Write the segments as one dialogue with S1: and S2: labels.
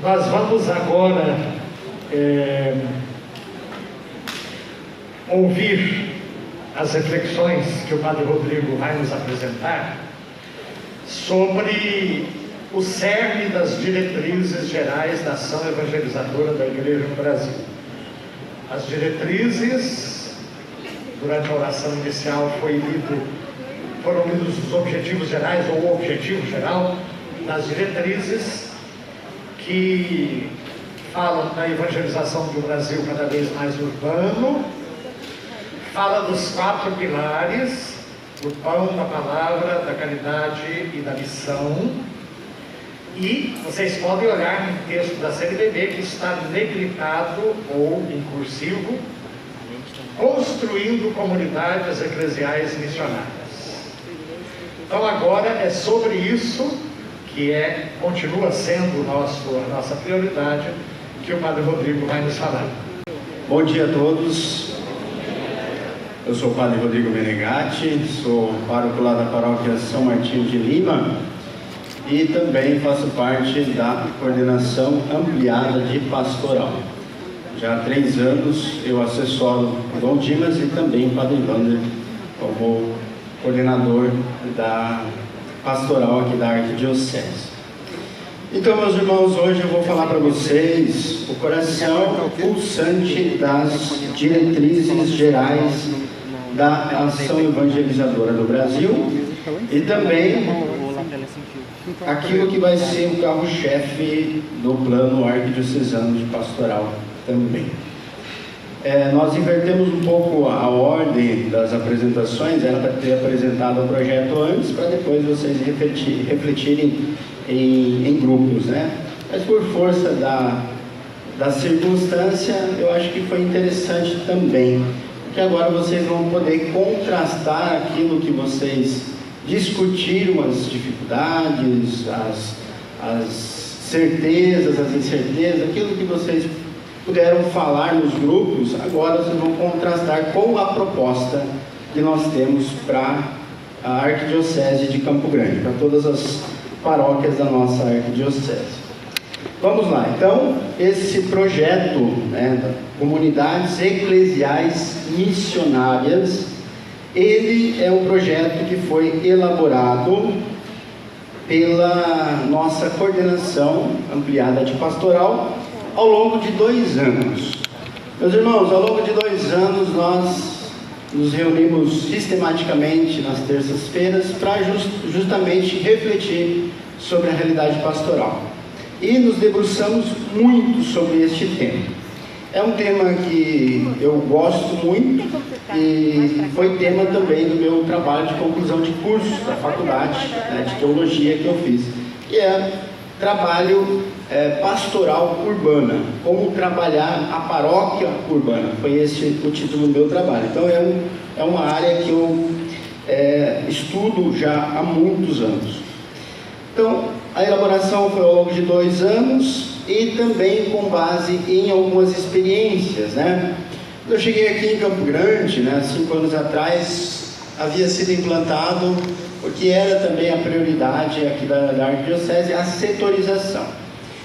S1: Nós vamos agora ouvir as reflexões que o Padre Rodrigo vai nos apresentar sobre o cerne das diretrizes gerais da ação evangelizadora da Igreja no Brasil. As diretrizes, durante a oração inicial, foram lidos os objetivos gerais, ou o objetivo geral das diretrizes, que falam da evangelização do Brasil cada vez mais urbano, fala dos 4 pilares, do pão, da palavra, da caridade e da missão. E vocês podem olhar no texto da CNBB que está negritado ou em cursivo, construindo comunidades eclesiais missionárias. Então agora é sobre isso que continua sendo a nossa prioridade, que o Padre Rodrigo vai nos falar.
S2: Bom dia a todos. Eu sou o Padre Rodrigo Menegatti, sou pároco lá da paróquia São Martinho de Lima e também faço parte da coordenação ampliada de pastoral. Já há 3 anos eu assessoro o Dom Dimas e também o Padre Wander como coordenador da pastoral aqui da Arquidiocese. Então, meus irmãos, hoje eu vou falar para vocês o coração pulsante das diretrizes gerais da ação evangelizadora do Brasil e também aquilo que vai ser o carro-chefe do plano arquidiocesano de pastoral também. Nós invertemos um pouco a ordem das apresentações, era para ter apresentado o projeto antes, para depois vocês refletirem em grupos, né? Mas por força da circunstância, eu acho que foi interessante também, porque agora vocês vão poder contrastar aquilo que vocês discutiram, as dificuldades, as certezas, as incertezas, aquilo que vocês puderam falar nos grupos, agora vocês vão contrastar com a proposta que nós temos para a Arquidiocese de Campo Grande, para todas as paróquias da nossa Arquidiocese. Vamos lá, então, esse projeto, Comunidades Eclesiais Missionárias, ele é um projeto que foi elaborado pela nossa coordenação ampliada de pastoral ao longo de 2 anos. Meus irmãos, ao longo de 2 anos nós nos reunimos sistematicamente nas terças-feiras para justamente refletir sobre a realidade pastoral. E nos debruçamos muito sobre este tema. É um tema que eu gosto muito e foi tema também do meu trabalho de conclusão de curso da faculdade de teologia que eu fiz, que é trabalho pastoral urbana, como trabalhar a paróquia urbana, foi esse o título do meu trabalho. Então é uma área que eu estudo já há muitos anos. Então a elaboração foi ao longo de 2 anos e também com base em algumas experiências, né? Eu cheguei aqui em Campo Grande, 5 anos atrás, havia sido implantado, porque era também a prioridade aqui da Arquidiocese, a setorização.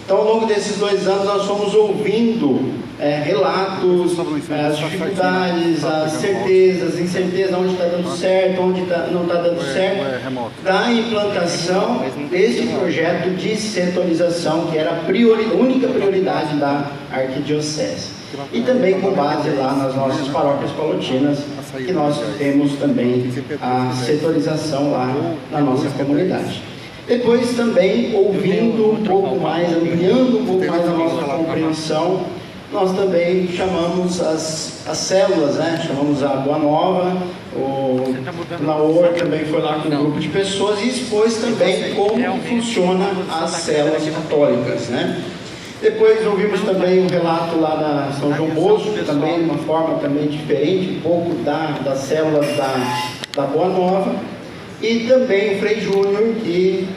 S2: Então, ao longo desses 2 anos, nós fomos ouvindo relatos, as dificuldades, as certezas, incertezas, onde está dando certo, onde não está dando certo, da implantação desse projeto de setorização, que era a única prioridade da Arquidiocese. E também com base lá nas nossas paróquias palotinas, que nós temos também a setorização lá na nossa comunidade. Depois também, ouvindo um pouco mais, ampliando um pouco mais a nossa compreensão, nós também chamamos as células, chamamos a Boa Nova, o Naor também foi lá com um grupo de pessoas e expôs também como funcionam as células católicas, Depois ouvimos também um relato lá da São João Bosco, também de uma forma também diferente, um pouco das células da Boa Nova, e também o Frei Júnior, que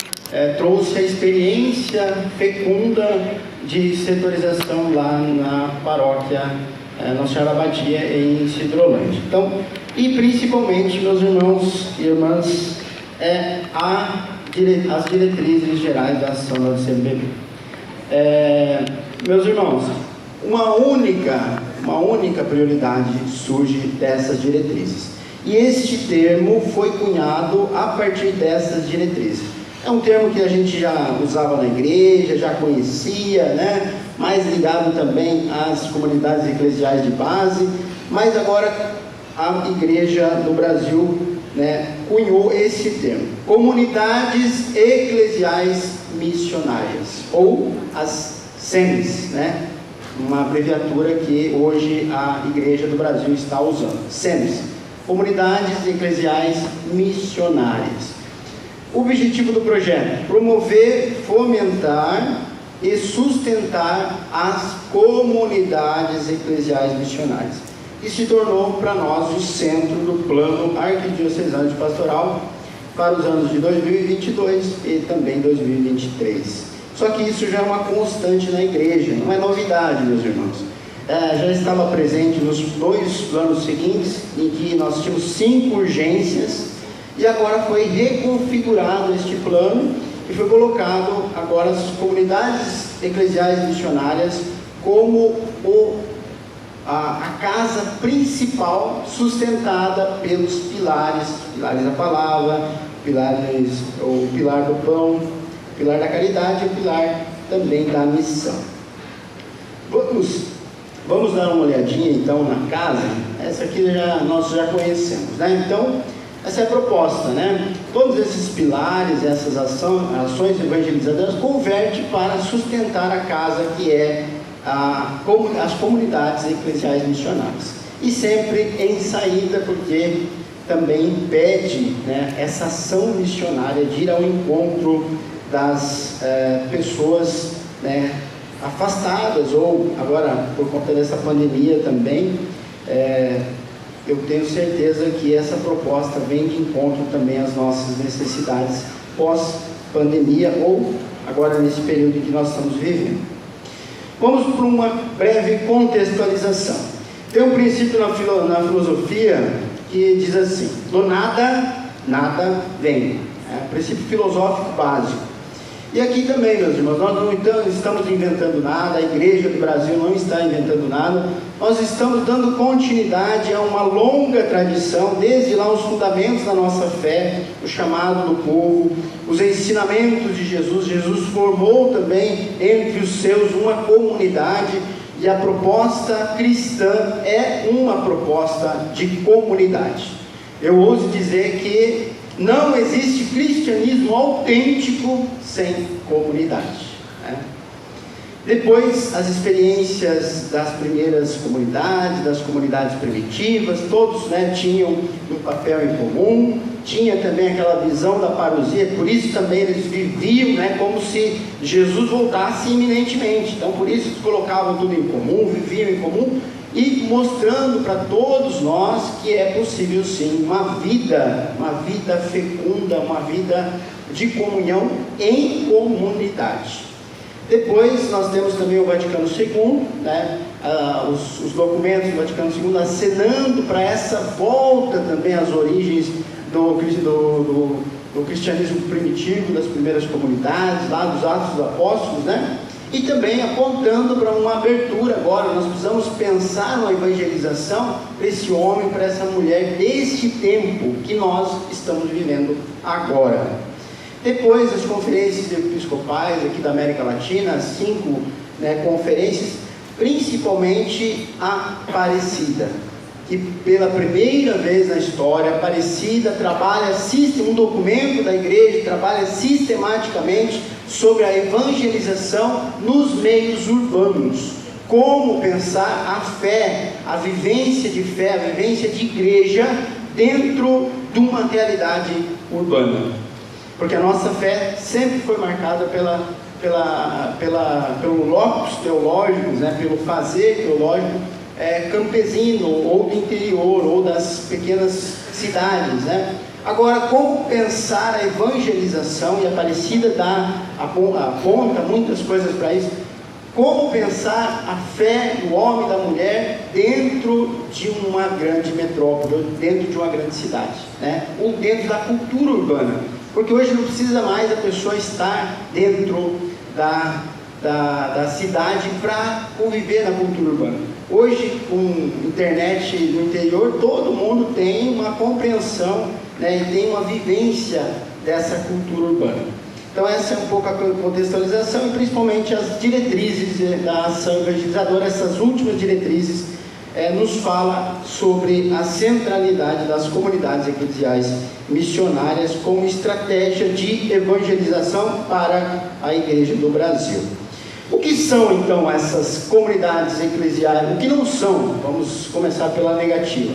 S2: trouxe a experiência fecunda de setorização lá na paróquia Nossa Senhora Abadia em Sidrolândia. Então, e principalmente, meus irmãos e irmãs, as diretrizes gerais da ação da CNBB. Meus irmãos, uma única prioridade surge dessas diretrizes. E este termo foi cunhado a partir dessas diretrizes. É um termo que a gente já usava na igreja, já conhecia, né? Mais ligado também às comunidades eclesiais de base, mas agora a igreja no Brasil, né, cunhou esse termo: comunidades eclesiais missionárias, ou as SEMES, né? Uma abreviatura que hoje a igreja do Brasil está usando. SEMES, comunidades eclesiais missionárias. O objetivo do projeto: promover, fomentar e sustentar as comunidades eclesiais missionárias. E se tornou para nós o centro do plano arquidiocesano de pastoral para os anos de 2022 e também 2023. Só que isso já é uma constante na igreja, não é novidade, meus irmãos. Já estava presente nos 2 anos seguintes, em que nós tínhamos 5 urgências, e agora foi reconfigurado este plano e foi colocado agora as comunidades eclesiais missionárias como a casa principal, sustentada pelos pilares da palavra, o pilar do pão, o pilar da caridade e o pilar também da missão. Vamos dar uma olhadinha então na casa. Essa aqui nós já conhecemos, né? Então, essa é a proposta, né? Todos esses pilares, essas ações evangelizadoras converte para sustentar a casa que é as comunidades eclesiais missionárias. E sempre em saída, porque também pede, né, essa ação missionária de ir ao encontro das pessoas, né, afastadas, ou agora por conta dessa pandemia também. Eu tenho certeza que essa proposta vem de encontro também às nossas necessidades pós-pandemia, ou agora nesse período que nós estamos vivendo. Vamos para uma breve contextualização. Tem um princípio na filosofia que diz assim: do nada, nada vem. É um princípio filosófico básico. E aqui também, meus irmãos, nós não estamos inventando nada, a igreja do Brasil não está inventando nada, nós estamos dando continuidade a uma longa tradição, desde lá os fundamentos da nossa fé, o chamado do povo, os ensinamentos de Jesus. Jesus formou também entre os seus uma comunidade, e a proposta cristã é uma proposta de comunidade. Eu ouso dizer que não existe cristianismo autêntico sem comunidade, né? Depois, as experiências das primeiras comunidades, das comunidades primitivas, todos, né, tinham um papel em comum, tinha também aquela visão da parousia, por isso também eles viviam, né, como se Jesus voltasse iminentemente. Então, por isso eles colocavam tudo em comum, viviam em comum, e mostrando para todos nós que é possível sim uma vida fecunda, uma vida de comunhão em comunidade. Depois nós temos também o Vaticano II, né? Os documentos do Vaticano II acenando para essa volta também às origens do cristianismo primitivo, das primeiras comunidades, lá dos Atos dos Apóstolos, né? E também apontando para uma abertura agora. Nós precisamos pensar na evangelização para esse homem, para essa mulher, deste tempo que nós estamos vivendo agora. Depois, as conferências episcopais aqui da América Latina, as 5, né, conferências, principalmente a Aparecida, que pela primeira vez na história, a Aparecida trabalha, um documento da igreja, trabalha sistematicamente sobre a evangelização nos meios urbanos. Como pensar a fé, a vivência de fé, a vivência de igreja dentro de uma realidade urbana. Porque a nossa fé sempre foi marcada pelo locus teológicos, né, pelo fazer teológico campesino, ou do interior, ou das pequenas cidades, né? Agora, como pensar a evangelização, e a Aparecida aponta muitas coisas para isso, como pensar a fé do homem e da mulher dentro de uma grande metrópole, dentro de uma grande cidade, né? Ou dentro da cultura urbana, porque hoje não precisa mais a pessoa estar dentro da cidade para conviver na cultura urbana. Hoje, com internet no interior, todo mundo tem uma compreensão, né, e tem uma vivência dessa cultura urbana. Então essa é um pouco a contextualização e principalmente as diretrizes da ação evangelizadora. Essas últimas diretrizes nos fala sobre a centralidade das comunidades eclesiais missionárias como estratégia de evangelização para a Igreja do Brasil. O que são então essas comunidades eclesiais? O que não são? Vamos começar pela negativa.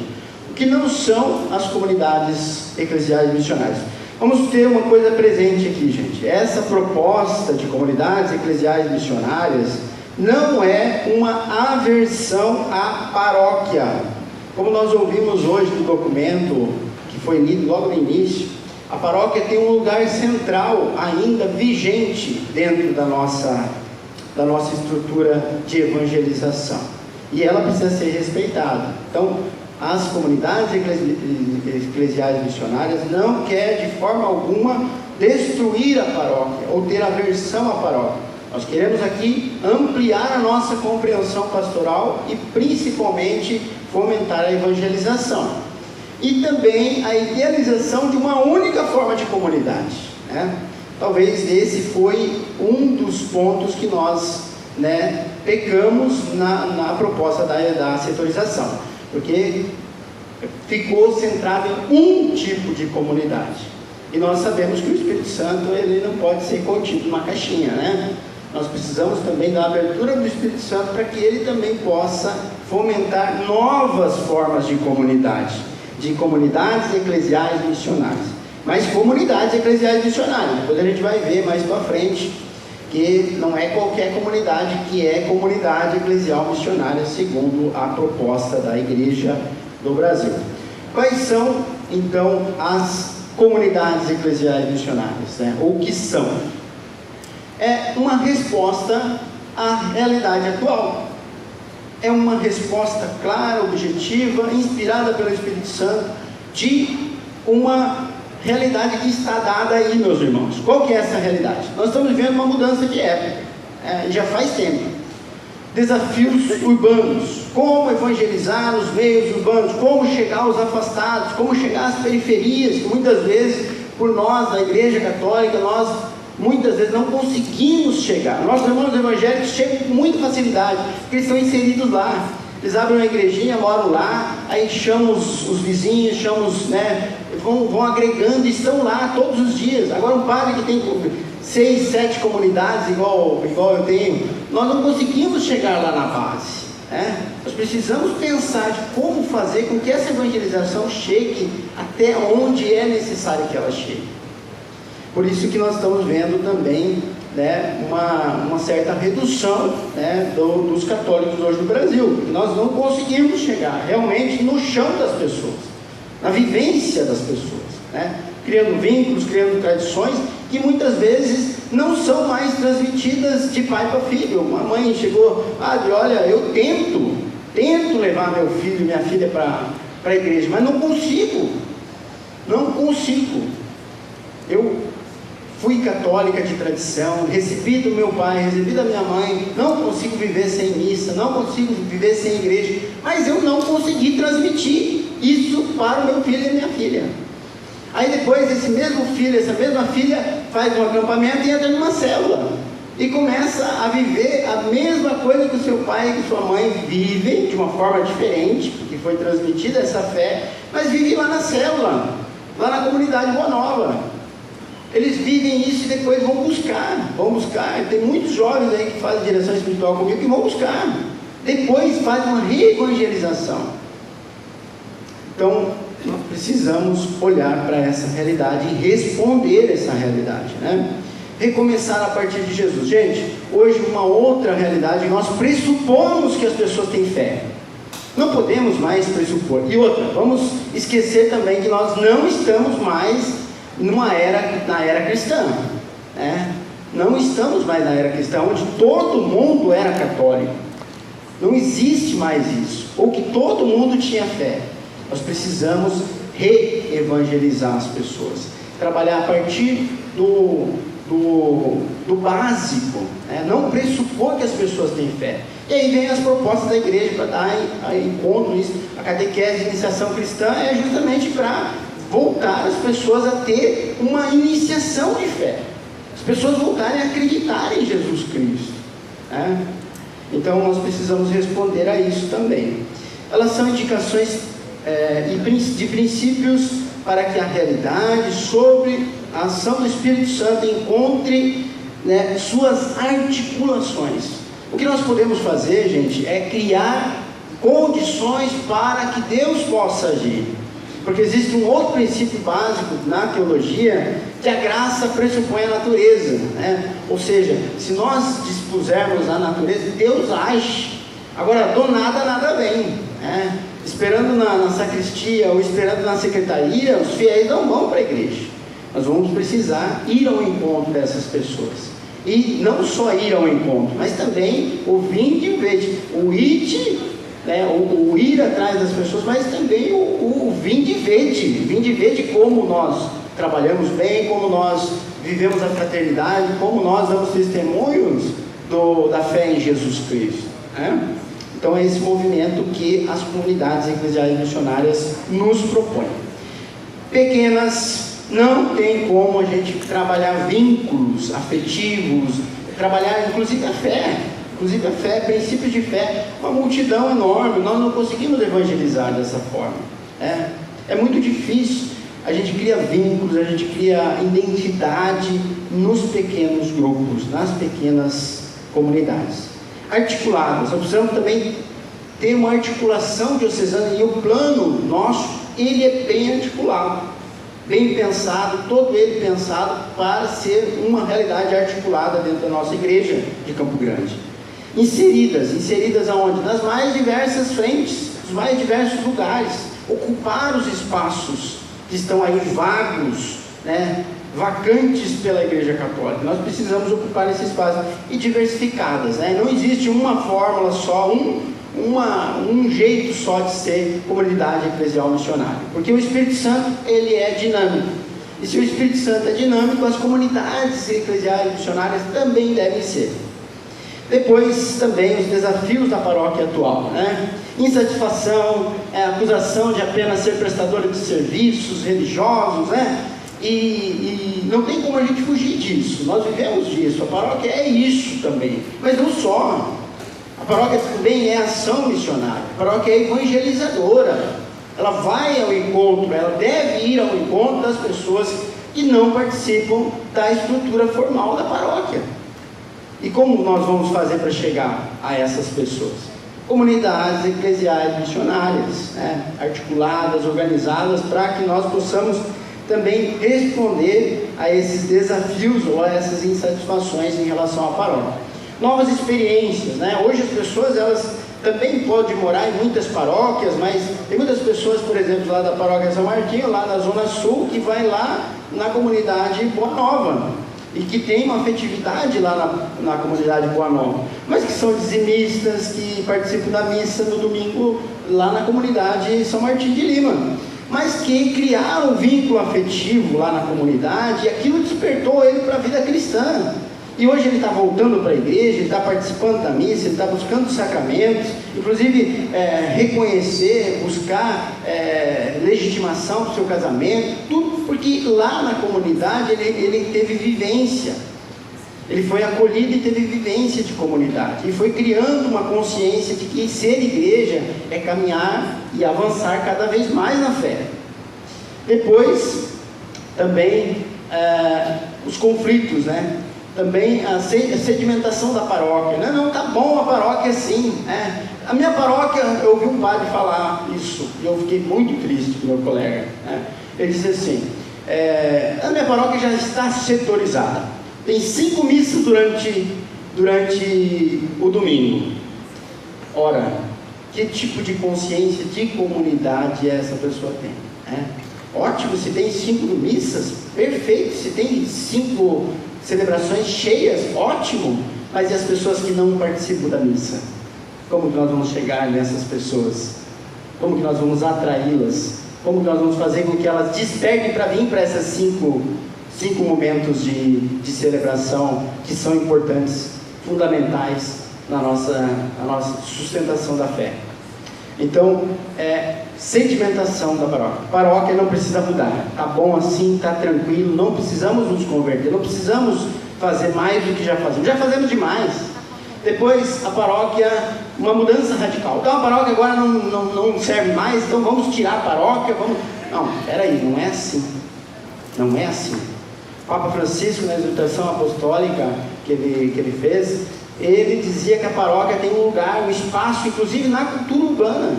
S2: O que não são as comunidades eclesiais missionárias? Vamos ter uma coisa presente aqui, gente. Essa proposta de comunidades eclesiais missionárias não é uma aversão à paróquia. Como nós ouvimos hoje no documento que foi lido logo no início, a paróquia tem um lugar central ainda vigente dentro da nossa estrutura de evangelização. E ela precisa ser respeitada. Então, as comunidades eclesiais missionárias não querem de forma alguma destruir a paróquia ou ter aversão à paróquia. Nós queremos aqui ampliar a nossa compreensão pastoral e principalmente fomentar a evangelização. E também a idealização de uma única forma de comunidade, né? Talvez esse foi um dos pontos que nós, né, pecamos na proposta da setorização, porque ficou centrado em um tipo de comunidade. E nós sabemos que o Espírito Santo ele não pode ser contido numa caixinha, né? Nós precisamos também da abertura do Espírito Santo para que ele também possa fomentar novas formas de comunidades eclesiais missionárias. Mas comunidades eclesiais missionárias, depois a gente vai ver mais para frente que não é qualquer comunidade que é comunidade eclesial missionária segundo a proposta da Igreja do Brasil. Quais são então as comunidades eclesiais missionárias, né? Ou o que são? É uma resposta à realidade atual. É uma resposta clara, objetiva, inspirada pelo Espírito Santo de uma realidade que está dada aí, meus irmãos. Qual que é essa realidade? Nós estamos vivendo uma mudança de época, já faz tempo. Desafios urbanos, como evangelizar os meios urbanos, como chegar aos afastados, como chegar às periferias, que muitas vezes, por nós, da Igreja Católica, nós muitas vezes não conseguimos chegar. Nossos irmãos evangélicos chegam com muita facilidade, porque eles estão inseridos lá. Eles abrem uma igrejinha, moram lá, aí chamam os vizinhos, vão agregando e estão lá todos os dias. Agora um padre que tem 6, 7 comunidades, igual eu tenho, nós não conseguimos chegar lá na base, né? Nós precisamos pensar de como fazer com que essa evangelização chegue até onde é necessário que ela chegue. Por isso que nós estamos vendo também, né, uma certa redução, né, dos católicos hoje no Brasil. Nós não conseguimos chegar realmente no chão das pessoas, na vivência das pessoas, né, criando vínculos, criando tradições que muitas vezes não são mais transmitidas de pai para filho. Uma mãe chegou, padre, olha, eu tento levar meu filho, minha filha para a igreja, mas não consigo. Eu fui católica de tradição, recebi do meu pai, recebi da minha mãe, não consigo viver sem missa, não consigo viver sem igreja, mas eu não consegui transmitir isso para o meu filho e minha filha. Aí depois esse mesmo filho, essa mesma filha faz um acampamento e entra numa célula e começa a viver a mesma coisa que o seu pai e que sua mãe vivem, de uma forma diferente, porque foi transmitida essa fé, mas vive lá na célula, lá na comunidade Boa Nova. Eles vivem isso e depois vão buscar. Tem muitos jovens aí que fazem direção espiritual comigo que vão buscar. Depois fazem uma reevangelização. Então, nós precisamos olhar para essa realidade e responder essa realidade, né? Recomeçar a partir de Jesus. Gente, hoje uma outra realidade, nós pressupomos que as pessoas têm fé. Não podemos mais pressupor. E outra, vamos esquecer também que nós não estamos mais na era cristã, né? Não estamos mais na era cristã, onde todo mundo era católico. Não existe mais isso, ou que todo mundo tinha fé. Nós precisamos reevangelizar as pessoas, trabalhar a partir do básico, né? Não pressupor que as pessoas têm fé. E aí vem as propostas da igreja para dar encontro nisso. A catequese de iniciação cristã é justamente para voltar as pessoas a ter uma iniciação de fé. As pessoas voltarem a acreditar em Jesus Cristo, né? Então nós precisamos responder a isso também. Elas são indicações de princípios para que a realidade sobre a ação do Espírito Santo encontre, né, suas articulações. O que nós podemos fazer, gente, é criar condições para que Deus possa agir. Porque existe um outro princípio básico na teologia, que a graça pressupõe a natureza, né? Ou seja, se nós dispusermos a natureza, Deus age. Agora, do nada, nada vem, né? Esperando na sacristia ou esperando na secretaria, os fiéis não vão para a igreja. Nós vamos precisar ir ao encontro dessas pessoas. E não só ir ao encontro, mas também o vinde e o vede, o ide, né, o ir atrás das pessoas, mas também o vinde e vede como nós trabalhamos bem, como nós vivemos a fraternidade, como nós damos testemunhos da fé em Jesus Cristo, né? Então é esse movimento que as comunidades eclesiais missionárias nos propõem. Pequenas, não tem como a gente trabalhar vínculos afetivos, trabalhar inclusive a fé, princípios de fé, uma multidão enorme. Nós não conseguimos evangelizar dessa forma, né? É muito difícil. A gente cria vínculos, a gente cria identidade nos pequenos grupos, nas pequenas comunidades articuladas. Nós precisamos também ter uma articulação diocesana, e o plano nosso, ele é bem articulado, bem pensado, todo ele pensado para ser uma realidade articulada dentro da nossa igreja de Campo Grande. Inseridas aonde? Nas mais diversas frentes, nos mais diversos lugares, ocupar os espaços que estão aí vagos, né, vacantes pela Igreja Católica. Nós precisamos ocupar esse espaço, e diversificadas, né? Não existe uma fórmula só, um jeito só de ser comunidade eclesial missionária, porque o Espírito Santo, ele é dinâmico, e se o Espírito Santo é dinâmico, as comunidades eclesiais missionárias também devem ser. Depois também os desafios da paróquia atual, né? Insatisfação, acusação de apenas ser prestadora de serviços religiosos, né? E não tem como a gente fugir disso. Nós vivemos disso. A paróquia é isso também, mas não só. A paróquia também é ação missionária. A paróquia é evangelizadora. Ela vai ao encontro, ela deve ir ao encontro das pessoas que não participam da estrutura formal da paróquia. E como nós vamos fazer para chegar a essas pessoas? Comunidades eclesiais missionárias, né? Articuladas, organizadas, para que nós possamos também responder a esses desafios ou a essas insatisfações em relação à paróquia. Novas experiências, né? Hoje as pessoas, elas também podem morar em muitas paróquias, mas tem muitas pessoas, por exemplo, lá da paróquia São Martinho, lá na Zona Sul, que vai lá na comunidade Boa Nova, e que tem uma afetividade lá na comunidade Boa Nova, mas que são dizimistas, que participam da missa no domingo lá na comunidade São Martim de Lima, mas que criaram um vínculo afetivo lá na comunidade, e aquilo despertou ele para a vida cristã. E hoje ele está voltando para a igreja, ele está participando da missa, ele está buscando os sacramentos, inclusive reconhecer, buscar legitimação para o seu casamento, tudo porque lá na comunidade ele teve vivência, ele foi acolhido e teve vivência de comunidade, e foi criando uma consciência de que ser igreja é caminhar e avançar cada vez mais na fé. Depois, também, os conflitos, né? Também a sedimentação da paróquia. Não, tá bom a paróquia assim, né? A minha paróquia, eu ouvi um padre falar isso, e eu fiquei muito triste com meu colega, né? Ele disse assim, a minha paróquia já está setorizada, tem 5 missas durante o domingo. Ora, que tipo de consciência de comunidade essa pessoa tem, né? Ótimo, se tem 5 missas, perfeito, se tem 5 celebrações cheias, ótimo, mas e as pessoas que não participam da missa? Como que nós vamos chegar nessas pessoas? Como que nós vamos atraí-las? Como que nós vamos fazer com que elas despertem para vir para essas 5 momentos de celebração que são importantes, fundamentais na nossa sustentação da fé. Então, sedimentação da paróquia. A paróquia não precisa mudar, está bom assim, está tranquilo, não precisamos nos converter, não precisamos fazer mais do que já fazemos. Já fazemos demais. Depois, a paróquia, uma mudança radical. Então, a paróquia agora não serve mais, então vamos tirar a paróquia, vamos... Não, peraí, não é assim. Não é assim. O Papa Francisco, na exortação apostólica que ele fez, ele dizia que a paróquia tem um lugar, um espaço, inclusive na cultura urbana.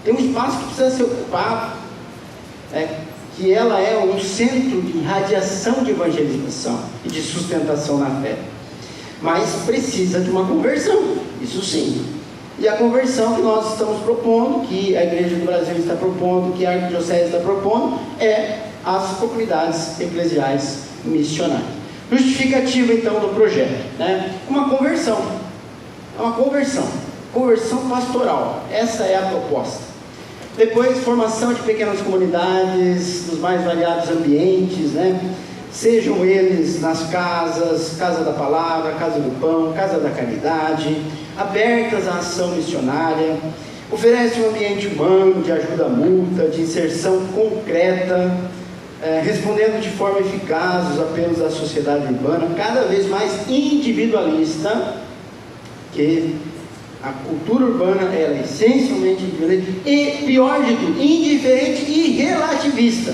S2: Tem um espaço que precisa ser ocupado, que ela é um centro de radiação de evangelização e de sustentação na fé. Mas precisa de uma conversão, isso sim. E a conversão que nós estamos propondo, que a Igreja do Brasil está propondo, que a Arquidiocese está propondo, é as comunidades eclesiais missionárias. Justificativa então do projeto, uma conversão, conversão pastoral, essa é a proposta. Depois, formação de pequenas comunidades, dos mais variados ambientes, sejam eles nas casas, Casa da Palavra, Casa do Pão, Casa da Caridade, abertas à ação missionária, oferece um ambiente humano de ajuda mútua, de inserção concreta, respondendo de forma eficaz os apelos da sociedade urbana, cada vez mais individualista, que a cultura urbana ela é essencialmente individualista e, pior de tudo, indiferente e relativista.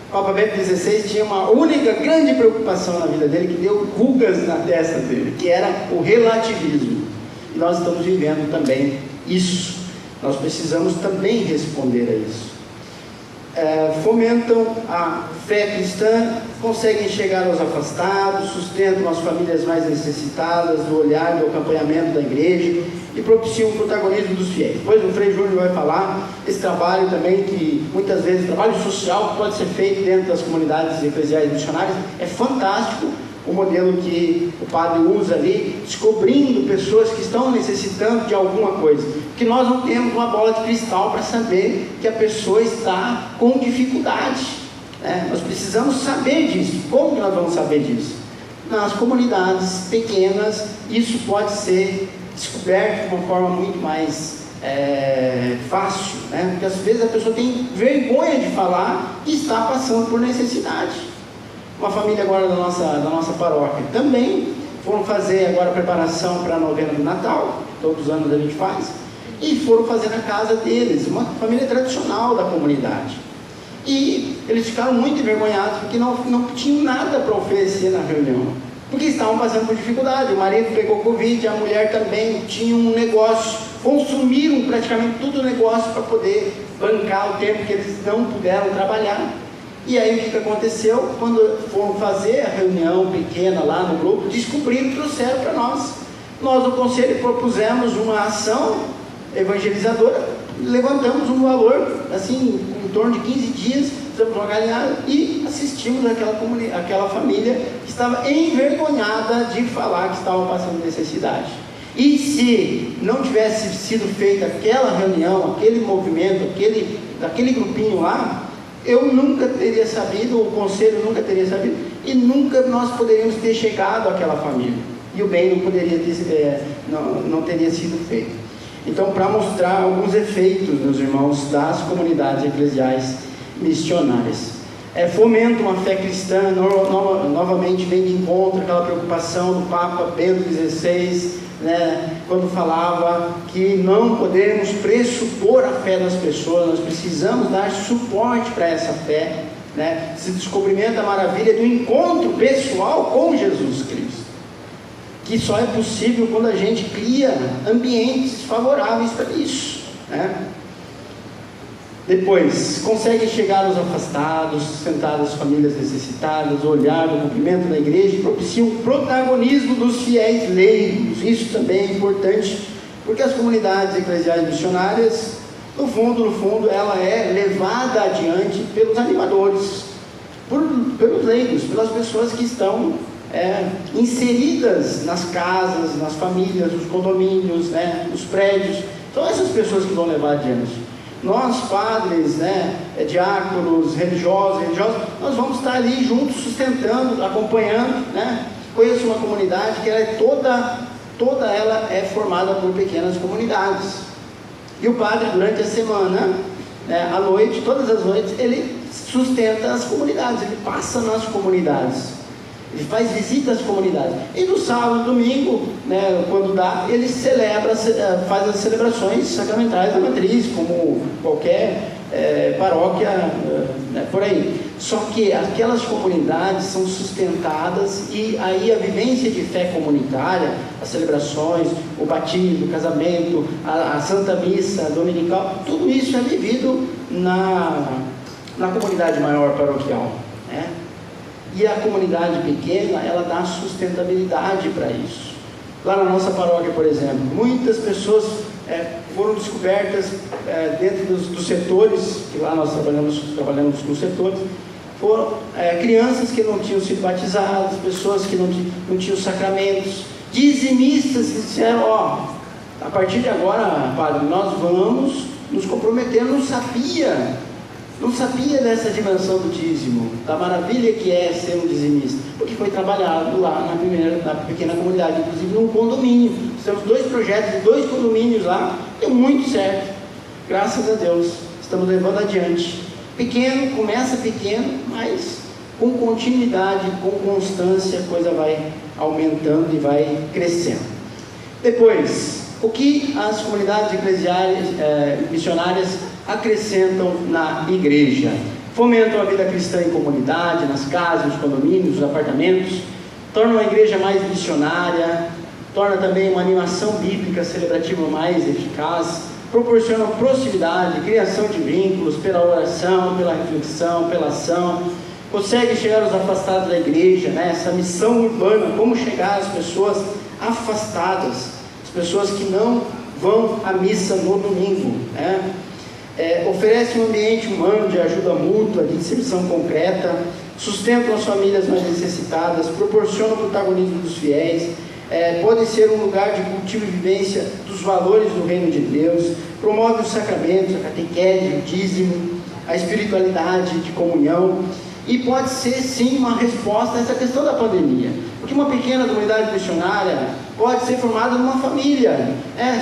S2: O Papa Bento XVI tinha uma única grande preocupação na vida dele, que deu rugas na testa dele, que era o relativismo. E nós estamos vivendo também isso. Nós precisamos também responder a isso. Fomentam a fé cristã, conseguem chegar aos afastados, sustentam as famílias mais necessitadas do olhar, do acompanhamento da igreja e propiciam o protagonismo dos fiéis. Depois o Frei Júnior vai falar esse trabalho também, que muitas vezes, trabalho social que pode ser feito dentro das comunidades eclesiais missionárias, é fantástico o modelo que o padre usa ali, descobrindo pessoas que estão necessitando de alguma coisa, porque nós não temos uma bola de cristal para saber que a pessoa está com dificuldade, nós precisamos saber disso. Como que nós vamos saber disso? Nas comunidades pequenas, isso pode ser descoberto de uma forma muito mais fácil, porque às vezes a pessoa tem vergonha de falar que está passando por necessidade. Uma família agora da nossa paróquia também foram fazer agora a preparação para a novena do Natal, todos os anos a gente faz, e foram fazer na casa deles, uma família tradicional da comunidade. E eles ficaram muito envergonhados porque não tinham nada para oferecer na reunião, porque estavam passando por dificuldade. O marido pegou Covid, a mulher também tinha um negócio, consumiram praticamente todo o negócio para poder bancar o tempo que eles não puderam trabalhar. E aí o que aconteceu? Quando foram fazer a reunião pequena lá no grupo, descobriram e trouxeram para nós. Nós do conselho propusemos uma ação evangelizadora, levantamos um valor, assim, em torno de 15 dias, fizemos uma galinhada e assistimos aquela família que estava envergonhada de falar que estava passando necessidade. E se não tivesse sido feita aquela reunião, aquele movimento, aquele grupinho lá, eu nunca teria sabido, o conselho nunca teria sabido, e nunca nós poderíamos ter chegado àquela família, e o bem não teria sido feito. Então, para mostrar alguns efeitos, meus irmãos, das comunidades eclesiais missionárias, fomenta uma fé cristã, novamente vem de encontro aquela preocupação do Papa Bento XVI, quando falava que não podemos pressupor a fé das pessoas, nós precisamos dar suporte para essa fé, esse descobrimento da maravilha do encontro pessoal com Jesus Cristo, que só é possível quando a gente cria ambientes favoráveis para isso. Depois, consegue chegar aos afastados, sustentar as famílias necessitadas, olhar o cumprimento da igreja e propicia o protagonismo dos fiéis leigos. Isso também é importante, porque as comunidades eclesiais missionárias, no fundo, ela é levada adiante pelos animadores, pelos leigos, pelas pessoas que estão inseridas nas casas, nas famílias, nos condomínios, nos prédios. São essas pessoas que vão levar adiante. nós padres, né, diáconos, religiosos, nós vamos estar ali juntos, sustentando, acompanhando, né? Conheço uma comunidade que ela é toda ela é formada por pequenas comunidades, e o padre durante a semana, né, à noite, todas as noites, ele sustenta as comunidades, ele passa nas comunidades, ele faz visita às comunidades, e no sábado, domingo, né, quando dá, ele faz as celebrações sacramentais da matriz, como qualquer paróquia, né, por aí. Só que aquelas comunidades são sustentadas, e aí a vivência de fé comunitária, as celebrações, o batismo, o casamento, a Santa Missa dominical, tudo isso é vivido na comunidade maior paroquial, né? E a comunidade pequena, ela dá sustentabilidade para isso. Lá na nossa paróquia, por exemplo, muitas pessoas foram descobertas dentro dos setores, que lá nós trabalhamos com setores, foram crianças que não tinham sido batizadas, pessoas que não tinham sacramentos, dizimistas que disseram, a partir de agora, padre, nós vamos nos comprometer. Não sabia dessa dimensão do dízimo, da maravilha que é ser um dizimista, porque foi trabalhado lá na pequena comunidade, inclusive num condomínio. Temos 2 projetos de 2 condomínios lá, deu muito certo, graças a Deus, estamos levando adiante. Pequeno, começa pequeno, mas com continuidade, com constância, a coisa vai aumentando e vai crescendo. Depois, o que as comunidades eclesiais missionárias acrescentam na igreja? Fomentam a vida cristã em comunidade, nas casas, nos condomínios, nos apartamentos, tornam a igreja mais missionária, torna também uma animação bíblica celebrativa mais eficaz, proporcionam proximidade, criação de vínculos pela oração, pela reflexão, pela ação, consegue chegar aos afastados da igreja, né? Essa missão urbana, como chegar às pessoas afastadas, as pessoas que não vão à missa no domingo, né? Oferece um ambiente humano de ajuda mútua, de inserção concreta, sustentam as famílias mais necessitadas, proporcionam o protagonismo dos fiéis, podem ser um lugar de cultivo e vivência dos valores do reino de Deus, promove os sacramentos, a catequese, o dízimo, a espiritualidade de comunhão, e pode ser sim uma resposta a essa questão da pandemia, porque uma pequena comunidade missionária pode ser formada numa família,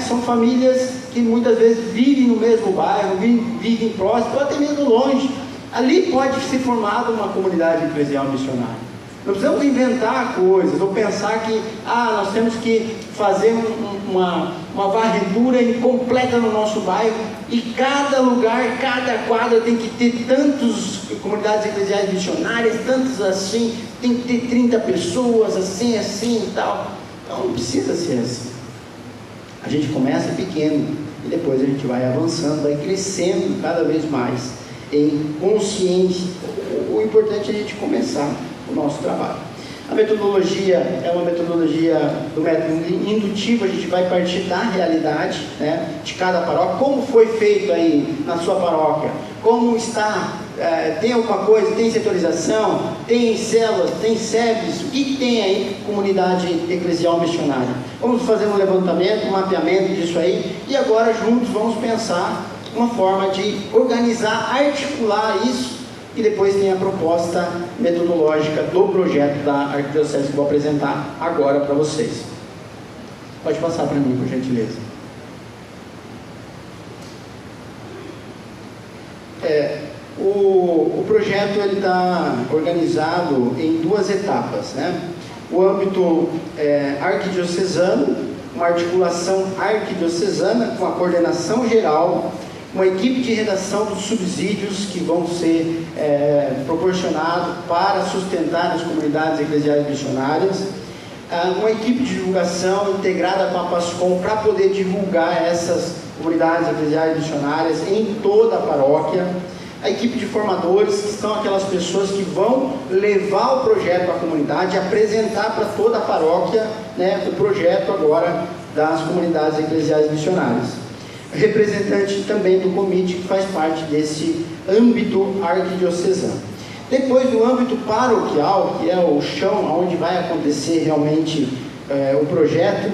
S2: são famílias que muitas vezes vivem no mesmo bairro, vivem próximo, ou até mesmo longe. Ali pode ser formada uma comunidade eclesial missionária. Não precisamos inventar coisas, ou pensar que nós temos que fazer uma varredura incompleta no nosso bairro, e cada lugar, cada quadra tem que ter tantas comunidades eclesiais missionárias, tantos assim, tem que ter 30 pessoas, assim e tal. Não precisa ser assim. A gente começa pequeno e depois a gente vai avançando, vai crescendo cada vez mais em consciência. O importante é a gente começar o nosso trabalho. A metodologia é uma metodologia do método indutivo, a gente vai partir da realidade, né, de cada paróquia, como foi feito aí na sua paróquia, como está, tem alguma coisa, tem setorização, tem células, tem SEBs, o que tem aí comunidade eclesial missionária? Vamos fazer um levantamento, um mapeamento disso aí, e agora juntos vamos pensar uma forma de organizar, articular isso, e depois tem a proposta metodológica do projeto da Arquidiocese que vou apresentar agora para vocês. Pode passar para mim, por gentileza. O projeto está organizado em 2 etapas, né? O âmbito arquidiocesano, uma articulação arquidiocesana com a coordenação geral, uma equipe de redação dos subsídios que vão ser proporcionados para sustentar as comunidades eclesiais missionárias, uma equipe de divulgação integrada com a PASCOM para poder divulgar essas comunidades eclesiais missionárias em toda a paróquia, a equipe de formadores, que são aquelas pessoas que vão levar o projeto à comunidade, apresentar para toda a paróquia, né, o projeto agora das comunidades eclesiais missionárias. Representante também do COMIT, que faz parte desse âmbito arquidiocesano. Depois do âmbito paroquial, que é o chão onde vai acontecer realmente o projeto,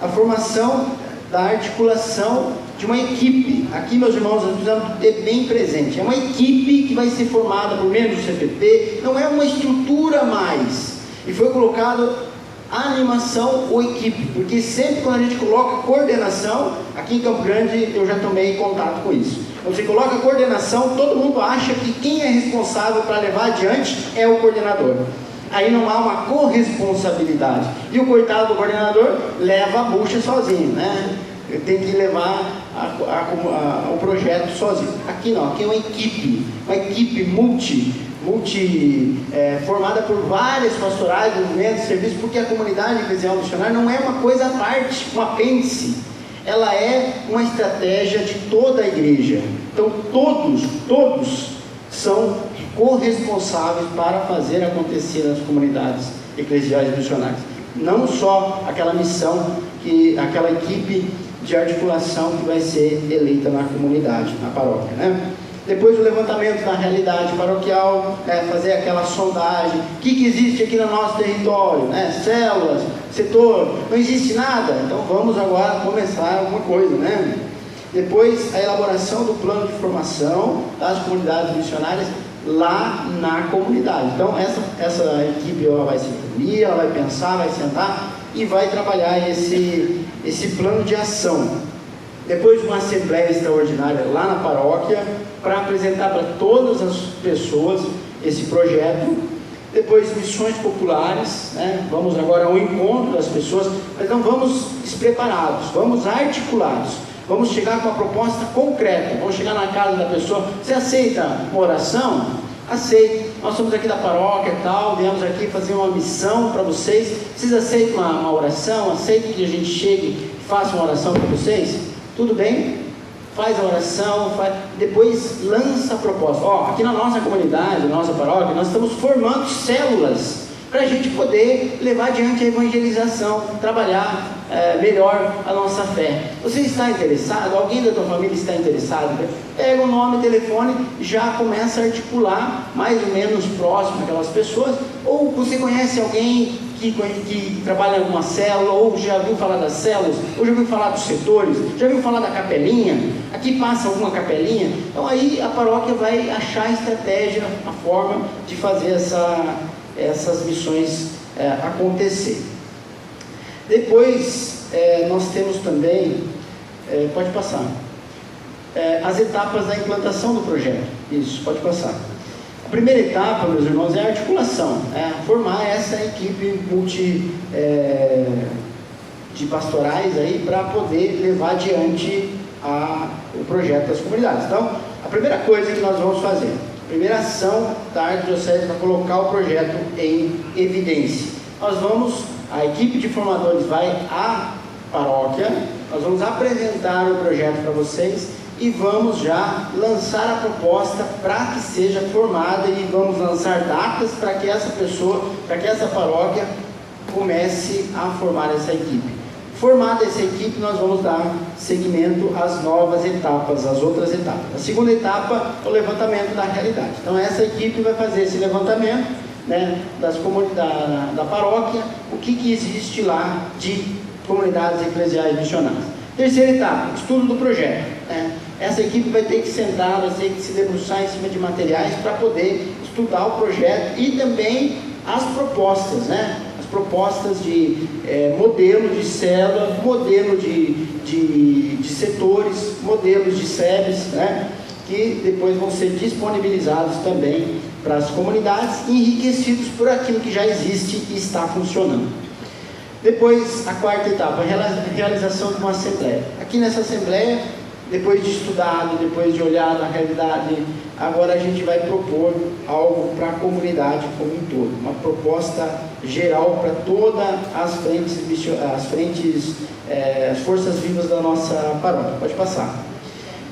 S2: a formação da articulação de uma equipe. Aqui, meus irmãos, nós precisamos ter bem presente. É uma equipe que vai ser formada por membros do CPP, não é uma estrutura mais. E foi colocado animação ou equipe, porque sempre quando a gente coloca coordenação, aqui em Campo Grande eu já tomei contato com isso. Quando você coloca coordenação, todo mundo acha que quem é responsável para levar adiante é o coordenador. Aí não há uma corresponsabilidade. E o coitado do coordenador leva a bucha sozinho, né? Ele tem que levar o projeto sozinho. Aqui não, aqui é uma equipe formada por várias pastorais, movimentos, serviços, porque a comunidade eclesial missionária não é uma coisa à parte, um apêndice. Ela é uma estratégia de toda a igreja. Então todos são corresponsáveis para fazer acontecer nas comunidades eclesiais missionárias. Não só aquela missão, aquela equipe de articulação que vai ser eleita na comunidade, na paróquia, né? Depois o levantamento da realidade paroquial, fazer aquela sondagem, o que existe aqui no nosso território, né? Células, setor, não existe nada, então vamos agora começar alguma coisa, né? Depois a elaboração do plano de formação das comunidades missionárias lá na comunidade. Então essa equipe ela vai se reunir, ela vai pensar, vai sentar e vai trabalhar esse plano de ação. Depois de uma assembleia extraordinária lá na paróquia, para apresentar para todas as pessoas esse projeto. Depois missões populares, né? Vamos agora ao encontro das pessoas, mas não vamos despreparados, vamos articulados, vamos chegar com uma proposta concreta, vamos chegar na casa da pessoa. Você aceita uma oração? Aceito, nós somos aqui da paróquia e tal, viemos aqui fazer uma missão para vocês, vocês aceitam uma oração? Aceitam que a gente chegue e faça uma oração para vocês? Tudo bem? Faz a oração, depois lança a proposta. Aqui na nossa comunidade, na nossa paróquia, nós estamos formando células para a gente poder levar adiante a evangelização, trabalhar melhor a nossa fé. Você está interessado? Alguém da tua família está interessado? Pega o nome e telefone, já começa a articular mais ou menos próximo aquelas pessoas. Ou você conhece alguém que trabalha em alguma célula, ou já viu falar das células, ou já viu falar dos setores, já viu falar da capelinha, aqui passa alguma capelinha. Então aí a paróquia vai achar a estratégia, a forma de fazer essas missões acontecer. Depois nós temos também, pode passar, as etapas da implantação do projeto. Isso, pode passar. A primeira etapa, meus irmãos, é a articulação, formar essa equipe de pastorais aí para poder levar adiante o projeto das comunidades. Então, a primeira coisa que nós vamos fazer, a primeira ação da Arquidiocese para colocar o projeto em evidência. A equipe de formadores vai à paróquia, nós vamos apresentar o projeto para vocês e vamos já lançar a proposta para que seja formada e vamos lançar datas para que essa paróquia comece a formar essa equipe. Formada essa equipe, nós vamos dar seguimento às novas etapas, às outras etapas. A segunda etapa é o levantamento da realidade. Então essa equipe vai fazer esse levantamento, né, das comunidades da paróquia, o que existe lá de comunidades eclesiais missionárias. Terceira etapa, estudo do projeto, né? Essa equipe vai ter que sentar, vai ter que se debruçar em cima de materiais para poder estudar o projeto e também as propostas, né? As propostas de modelo de célula, modelo de setores, modelos de SEBs, né? Que depois vão ser disponibilizados também para as comunidades, enriquecidos por aquilo que já existe e está funcionando. Depois, a quarta etapa, a realização de uma assembleia. Aqui nessa assembleia, depois de estudado, depois de olhado a realidade, agora a gente vai propor algo para a comunidade como um todo, uma proposta geral para todas as forças vivas da nossa paróquia. Pode passar.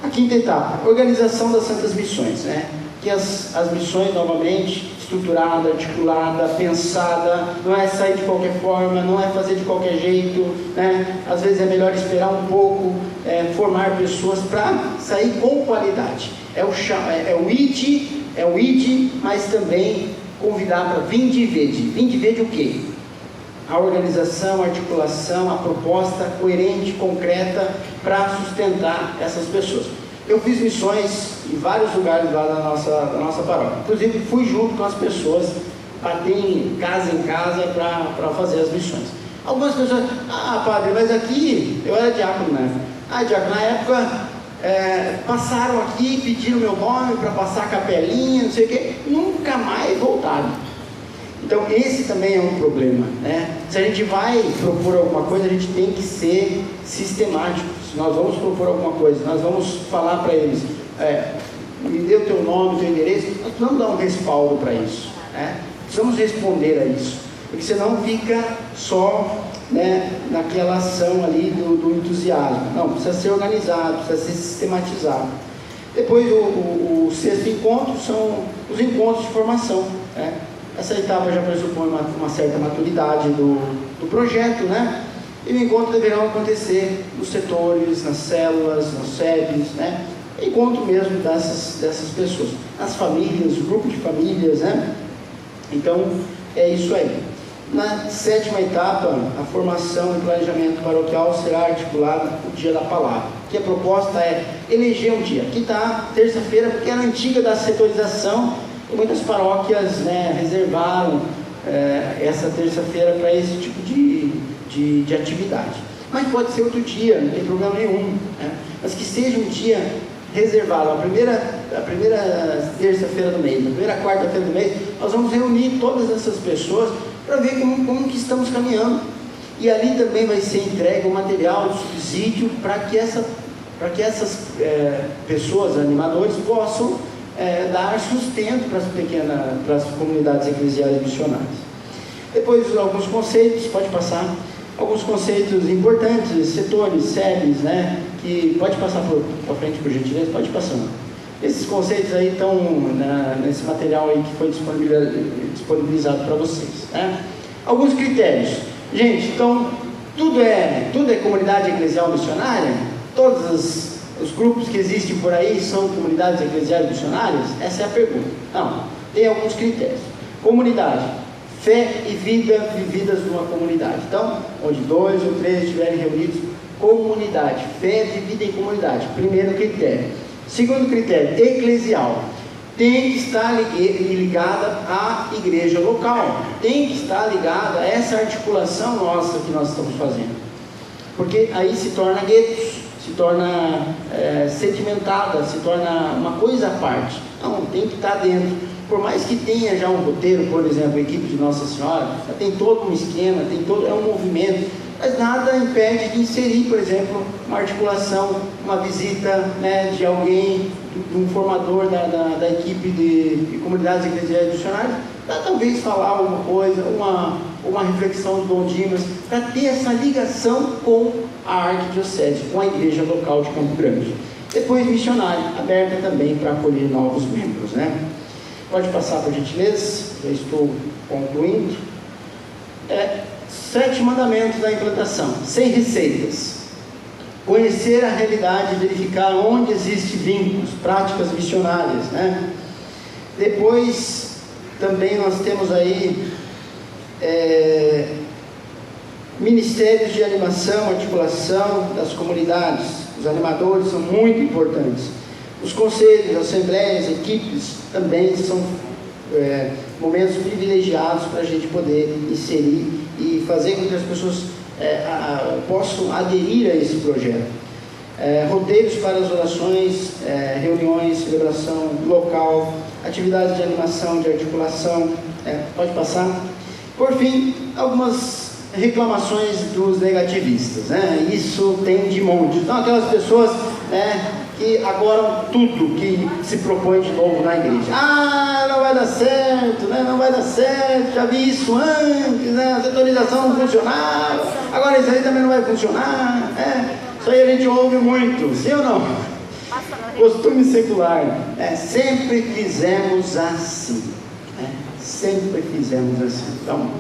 S2: A quinta etapa, organização das santas missões, né? Que as missões, novamente, estruturada, articulada, pensada, não é sair de qualquer forma, não é fazer de qualquer jeito, né? Às vezes é melhor esperar um pouco, formar pessoas para sair com qualidade. É o ID, mas também convidar para vinde e vede. Vinde e vede o quê? a organização, a articulação, a proposta coerente, concreta, para sustentar essas pessoas. Eu fiz missões em vários lugares lá da nossa paróquia. Inclusive, fui junto com as pessoas, bater em casa para fazer as missões. Algumas pessoas, padre, mas aqui, eu era diácono na época. Diácono, na época, passaram aqui, pediram meu nome para passar a capelinha, não sei o quê, nunca mais voltaram. Então, esse também é um problema, né? Se a gente vai propor alguma coisa, a gente tem que ser sistemático. Se nós vamos propor alguma coisa, nós vamos falar para eles, me dê o teu nome, o teu endereço, nós não dá um respaldo para isso, né? Precisamos responder a isso, porque senão fica só, né, naquela ação ali do entusiasmo. Não, precisa ser organizado, precisa ser sistematizado. Depois, o sexto encontro são os encontros de formação, né? Essa etapa já pressupõe uma certa maturidade do projeto, né? E o encontro deverá acontecer nos setores, nas células, nos SEBs, né? Encontro mesmo dessas pessoas, as famílias, o grupo de famílias, né? Então, é isso aí. Na sétima etapa, a formação e planejamento paroquial será articulada o dia da palavra, que a proposta é eleger um dia. Aqui está terça-feira, porque era antiga da setorização, e muitas paróquias, né, reservaram essa terça-feira para esse tipo de atividade. Mas pode ser outro dia, não tem problema nenhum, né? Mas que seja um dia reservado. A primeira terça-feira do mês, a primeira quarta-feira do mês, nós vamos reunir todas essas pessoas para ver como que estamos caminhando. E ali também vai ser entregue o material de subsídio para que essas pessoas, animadores, possam dar sustento para as comunidades eclesiais e missionárias. Depois, alguns conceitos, pode passar, alguns conceitos importantes, setores, SEBs, né, que pode passar para frente, por gentileza, pode passar. Esses conceitos aí estão nesse material aí que foi disponibilizado para vocês, né? Alguns critérios. Gente, então, tudo é comunidade eclesial missionária? Todos os grupos que existem por aí são comunidades eclesiais missionárias? Essa é a pergunta. Não, tem alguns critérios. Comunidade, fé e vida vividas numa comunidade. Então, onde 2 ou 3 estiverem reunidos, comunidade, fé vivida em comunidade. Primeiro critério. Segundo critério, eclesial. Tem que estar ligada à igreja local. Tem que estar ligada a essa articulação nossa que nós estamos fazendo. Porque aí se torna guetos, se torna sedimentada, se torna uma coisa à parte. Não, tem que estar dentro. Por mais que tenha já um roteiro, por exemplo, a equipe de Nossa Senhora, já tem todo um esquema, é um movimento, mas nada impede de inserir, por exemplo, uma articulação, uma visita, né, de alguém, de um formador da equipe de comunidades eclesiais missionárias, para talvez falar alguma coisa, uma reflexão do Dom Dimas, para ter essa ligação com a arquidiocese, com a igreja local de Campo Grande. Depois, missionário, aberta também para acolher novos membros, né? Pode passar, por gentileza, já estou concluindo. 7 mandamentos da implantação, sem receitas. Conhecer a realidade, verificar onde existem vínculos, práticas missionárias, né? Depois, também nós temos aí ministérios de animação, articulação das comunidades. Os animadores são muito importantes. Os conselhos, assembleias, equipes também são momentos privilegiados para a gente poder inserir e fazer com que as pessoas possam aderir a esse projeto. Roteiros para as orações, reuniões, celebração local, atividades de animação, de articulação, pode passar. Por fim, algumas reclamações dos negativistas, né? Isso tem de monte. Então, aquelas pessoas, né, que agora tudo que se propõe de novo na igreja. Não vai dar certo, né? Não vai dar certo, já vi isso antes, né? A setorização não funcionava, agora isso aí também não vai funcionar, né? Isso aí a gente ouve muito, sim ou não? Costume secular, sempre fizemos assim, né? Sempre fizemos assim. Então,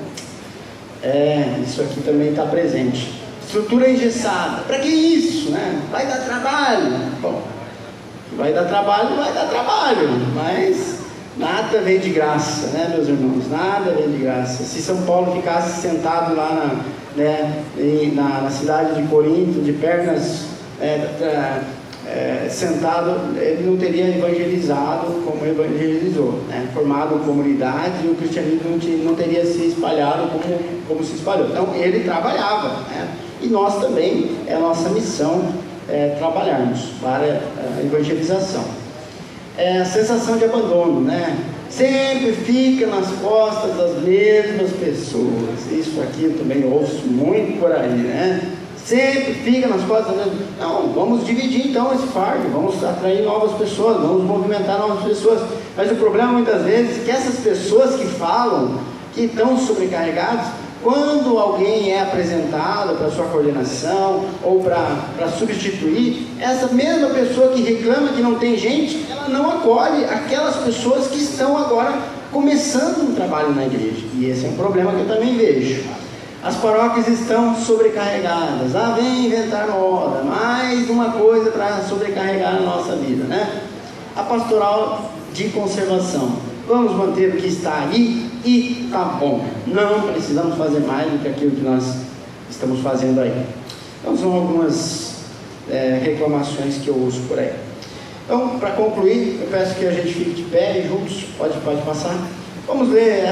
S2: isso aqui também está presente. Estrutura engessada, para que isso, né? Vai dar trabalho. Bom, vai dar trabalho, mas Nada vem de graça, né, meus irmãos? Nada vem de graça. Se São Paulo ficasse sentado lá na cidade de Corinto, de pernas sentado, ele não teria evangelizado como evangelizou, né? Formado comunidade, e o cristianismo não teria se espalhado como se espalhou. Então ele trabalhava, né? E nós também, é a nossa missão trabalharmos para a evangelização. A sensação de abandono, né? Sempre fica nas costas das mesmas pessoas. Isso aqui eu também ouço muito por aí, né? Sempre fica nas costas das mesmas. Não, vamos dividir então esse fardo, vamos atrair novas pessoas, vamos movimentar novas pessoas. Mas o problema muitas vezes é que essas pessoas que falam, que estão sobrecarregados, quando alguém é apresentado para sua coordenação ou para substituir, essa mesma pessoa que reclama que não tem gente, ela não acolhe aquelas pessoas que estão agora começando um trabalho na igreja. E esse é um problema que eu também vejo. As paróquias estão sobrecarregadas. Vem inventar moda, mais uma coisa para sobrecarregar a nossa vida, né? A pastoral de conservação. Vamos manter o que está aí e tá bom. Não precisamos fazer mais do que aquilo que nós estamos fazendo aí. Então são algumas reclamações que eu uso por aí. Então, para concluir, eu peço que a gente fique de pé e juntos, pode passar. Vamos ler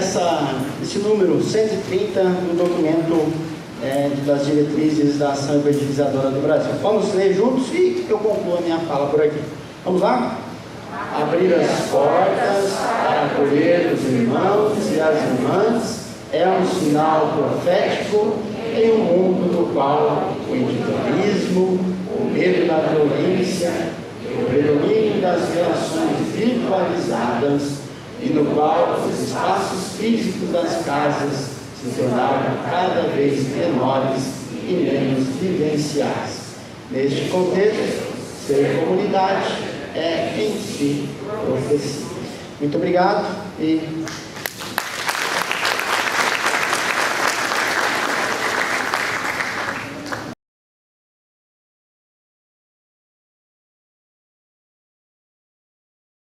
S2: esse número 130 do documento das diretrizes da Ação Evangelizadora do Brasil. Vamos ler juntos e eu concluo a minha fala por aqui. Vamos lá? Abrir as portas para acolher os irmãos e as irmãs é um sinal profético em um mundo no qual o individualismo, o medo da violência, o predomínio das relações virtualizadas e no qual os espaços físicos das casas se tornaram cada vez menores e menos vivenciais. Neste contexto, ser comunidade é em si profecia. Muito obrigado e